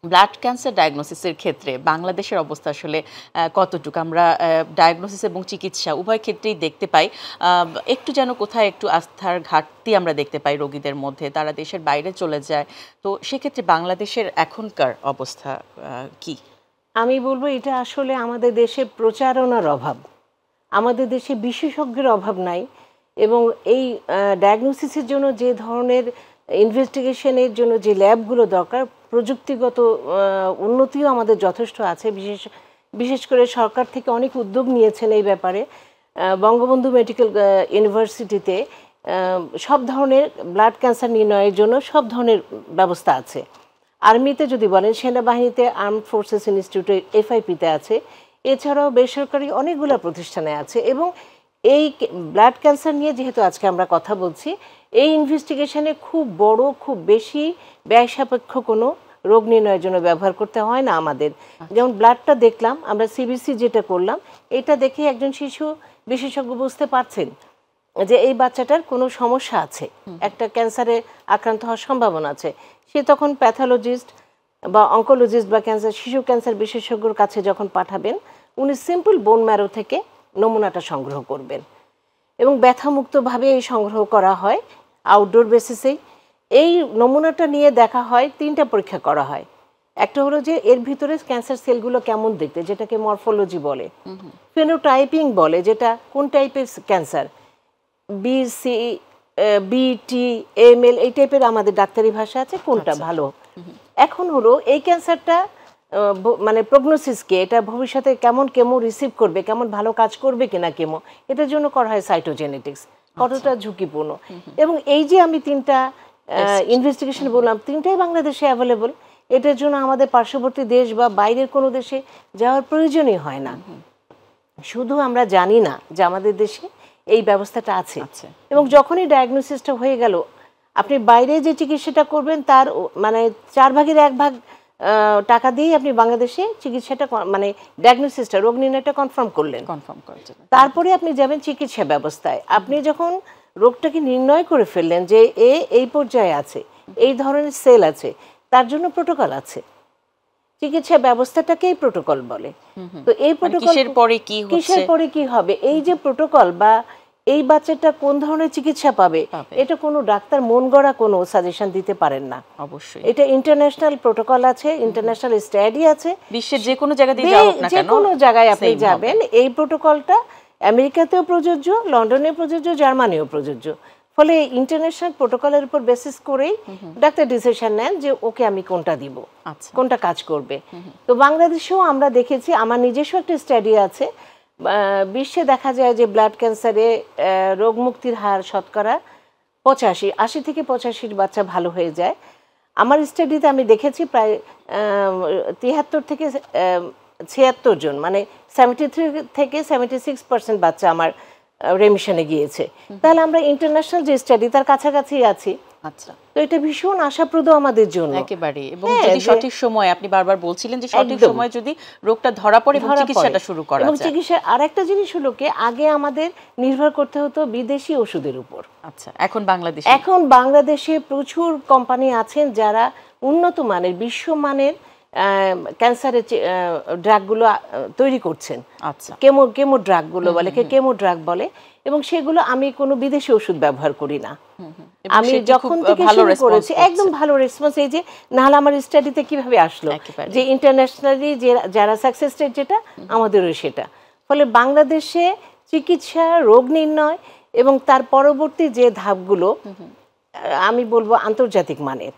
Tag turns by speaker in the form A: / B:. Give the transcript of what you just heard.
A: Blood cancer ডায়াগনোসিসের ক্ষেত্রে বাংলাদেশের অবস্থা আসলে কতটুকু? আমরা ডায়াগনোসিস এবং চিকিৎসা উভয় ক্ষেত্রেই দেখতে পাই একটু যেন কোথায় একটু আস্থার ঘাটতি আমরা দেখতে পাই রোগীদের মধ্যে, তারা দেশের বাইরে চলে যায়। তো সেক্ষেত্রে বাংলাদেশের এখনকার অবস্থা কি?
B: আমি বলবো এটা আসলে আমাদের দেশে প্রচারণার অভাব, আমাদের দেশে বিশেষজ্ঞের অভাব নাই, এবং এই ডায়াগনোসিসের জন্য যে ধরনের ইনভেস্টিগেশনের জন্য যে ল্যাবগুলো দরকার, প্রযুক্তিগত উন্নতিও আমাদের যথেষ্ট আছে। বিশেষ করে সরকার থেকে অনেক উদ্যোগ নিয়েছেন এই ব্যাপারে। বঙ্গবন্ধু মেডিকেল ইউনিভার্সিটিতে সব ধরনের ব্লাড ক্যান্সার নির্ণয়ের জন্য সব ধরনের ব্যবস্থা আছে। আর্মিতে যদি বলেন, সেনাবাহিনীতে আর্মড ফোর্সেস ইনস্টিটিউটে এফআইপিতে আছে, এছাড়াও বেসরকারি অনেকগুলো প্রতিষ্ঠানে আছে। এবং এই ব্লাড ক্যান্সার নিয়ে যেহেতু আজকে আমরা কথা বলছি, এই ইনভেস্টিগেশনে খুব বড়, খুব বেশি ব্যয় সাপেক্ষ কোনো রোগ নির্ণয়ের জন্য ব্যবহার করতে হয় না আমাদের। যেমন ব্লাডটা দেখলাম আমরা, সিবিসি যেটা করলাম, এটা দেখে একজন শিশু বিশেষজ্ঞ বুঝতে পারছেন যে এই বাচ্চাটার কোনো সমস্যা আছে, একটা ক্যান্সারে আক্রান্ত হওয়ার সম্ভাবনা আছে। সে তখন প্যাথোলজিস্ট বা অঙ্কোলজিস্ট বা শিশু ক্যান্সার বিশেষজ্ঞর কাছে যখন পাঠাবেন, উনি সিম্পল বোন ম্যারো থেকে নমুনাটা সংগ্রহ করবেন এবং ব্যথামুক্তভাবে এই সংগ্রহ করা হয় আউটডোর বেসিসেই। এই নমুনাটা নিয়ে দেখা হয়, 3টা পরীক্ষা করা হয়। একটা হলো যে এর ভিতরে ক্যান্সার সেলগুলো কেমন দেখতে, যেটাকে মরফোলজি বলে, ফেনোটাইপিং বলে, যেটা কোন টাইপের ক্যান্সার, বিসি বিটি এমএল এই টাইপের আমাদের ডাক্তারি ভাষা আছে, কোনটা ভালো। এখন হলো এই ক্যান্সারটা মানে প্রগনোসিসকে, এটা ভবিষ্যতে কেমন কেমো রিসিভ করবে, কেমন ভালো কাজ করবে কিনা কেমো, এটার জন্য করা হয় সাইটোজেনেটিক্স, কতটা ঝুঁকিপূর্ণ। এবং এই যে আমি 3টা ইনভেস্টিগেশন বললাম, 3টাই বাংলাদেশে অ্যাভেলেবল। এটার জন্য আমাদের পার্শ্ববর্তী দেশ বা বাইরের কোনো দেশে যাওয়ার প্রয়োজনই হয় না। শুধু আমরা জানি না যে আমাদের দেশে এই ব্যবস্থাটা আছে। এবং যখনই ডায়াগনোসিসটা হয়ে গেল, আপনি বাইরে যে চিকিৎসাটা করবেন তার মানে 4 ভাগের 1 ভাগ টাকা দিয়ে আপনি বাংলাদেশে চিকিৎসাটা মানে ডায়াগনোসিসটা, রোগ নির্ণয়টা কনফার্ম করলেন। তারপরে আপনি যাবেন চিকিৎসা ব্যবস্থায়। আপনি যখন রোগটাকে নির্ণয় করে ফেললেন যে এই পর্যায়ে আছে, এই ধরনের সেল আছে, তার জন্য প্রোটোকল আছে। চিকিৎসা ব্যবস্থাটাকেই প্রোটোকল বলে। তো এই প্রোটোকল কিসের পরে কি হবে, এই যে প্রোটোকল বা এই বাচ্চাটা কোন ধরনের চিকিৎসা পাবে, এটা কোনো ডাক্তার মন গড়া কোনো সাজেশন দিতে পারেন না। অবশ্যই এটা ইন্টারন্যাশনাল প্রোটোকল আছে, ইন্টারন্যাশনাল স্টাডি আছে।
A: বিশ্বের যে কোনো জায়গায় যাও না কেন,
B: যে কোনো জায়গায় আপনি যাবেন, এই প্রোটোকলটা আমেরিকাতেও প্রযোজ্য, লন্ডনেও প্রযোজ্য, জার্মানিও প্রযোজ্য। ফলে ইন্টারন্যাশনাল প্রোটোকলের উপর বেসিস করেই ডাক্তার ডিসিশন নেন যে ওকে আমি কোনটা দিব, কোনটা কাজ করবে। তো বাংলাদেশেও আমরা দেখেছি, আমার নিজস্ব একটা স্টাডি আছে, বিশ্বে দেখা যায় যে ব্লাড ক্যান্সারে রোগ মুক্তির হার শতকরা 80 থেকে 85 বাচ্চা ভালো হয়ে যায়। আমার স্টাডিতে আমি দেখেছি প্রায় 73 থেকে 76 জন, মানে 73 থেকে 76% বাচ্চা আমার রেমিশনে গিয়েছে। তাহলে আমরা ইন্টারন্যাশনাল যে স্টাডি তার কাছাকাছি আছি। আচ্ছা, তো এটা ভীষণ আশাপ্রদ আমাদের জন্য
A: একেবারে। এবং যদি সঠিক সময়, আপনি বারবার বলছিলেন যে সঠিক সময় যদি রোগটা ধরা পড়ে এবং চিকিৎসাটা শুরু করা যায়।
B: এবং চিকিৎসা আরেকটা জিনিস হলো কি, আগে আমাদের নির্ভর করতে হতো বিদেশি ওষুধের উপর।
A: আচ্ছা, এখন
B: বাংলাদেশে প্রচুর কোম্পানি আছেন যারা উন্নত মানের, বিশ্বমানের ক্যান্সারের ড্রাগগুলো তৈরি করছেন। আচ্ছা, কেমো ড্রাগগুলো বলে, কেমো ড্রাগ বলে, এবং সেগুলো আমি কোনো বিদেশি ওষুধ ব্যবহার করি না। আমি যখন থেকে শুরু করেছি একদম ভালো রেসপন্স। এই যে নাহলে আমার স্টাডিতে কিভাবে আসলো যে ইন্টারন্যাশনালি যারা সাকসেস রেট যেটা, আমাদেরও সেটা। ফলে বাংলাদেশে চিকিৎসা, রোগ নির্ণয় এবং তার পরবর্তী যে ধাপগুলো, আমি বলবো আন্তর্জাতিক মানের।